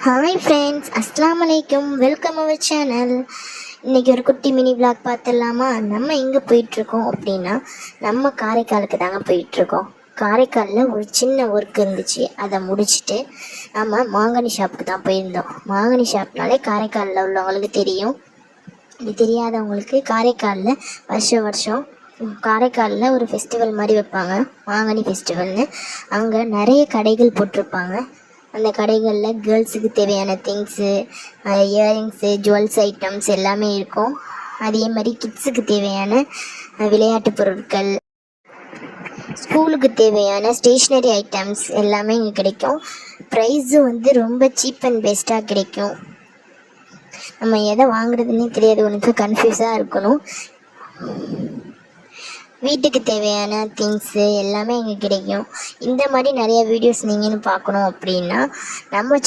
Hi friends, அஸ்ஸலாமு அலைக்கும். Welcome our channel. இன்றைக்கி ஒரு குட்டி மினி விளாக் பார்த்துடலாமா? நம்ம எங்கே போயிட்டுருக்கோம் அப்படின்னா, நம்ம காரைக்காலுக்கு தாங்க போயிட்டுருக்கோம். காரைக்காலில் ஒரு சின்ன ஒர்க் இருந்துச்சு, அதை முடிச்சுட்டு நம்ம மாங்கனி ஷாப்புக்கு தான் போயிருந்தோம். மாங்கனி ஷாப்னாலே காரைக்காலில் உள்ளவங்களுக்கு தெரியும். இது தெரியாதவங்களுக்கு, காரைக்காலில் வருஷம் காரைக்காலில் ஒரு ஃபெஸ்டிவல் மாதிரி வைப்பாங்க, மாங்கனி ஃபெஸ்டிவல்னு. அங்கே நிறைய கடைகள் போட்டிருப்பாங்க. அந்த கடைகளில் கேர்ள்ஸுக்கு தேவையான திங்ஸு, இயரிங்ஸு, ஜுவல்ஸ் ஐட்டம்ஸ் எல்லாமே இருக்கும். அதே மாதிரி கிட்ஸுக்கு தேவையான விளையாட்டு பொருட்கள், ஸ்கூலுக்கு தேவையான ஸ்டேஷ்னரி ஐட்டம்ஸ் எல்லாமே இங்கே கிடைக்கும். ப்ரைஸும் ரொம்ப சீப் அண்ட் பெஸ்ட்டாக கிடைக்கும். நம்ம எதை வாங்குறதுன்னே தெரியாது, உனக்கு கன்ஃபியூஸாக இருக்கணும். வீட்டுக்கு தேவையான திங்ஸு எல்லாமே இங்கே கிடைக்கும். இந்த மாதிரி நிறைய வீடியோஸ் நீங்களும் பார்க்கணும் அப்படின்னா நம்ம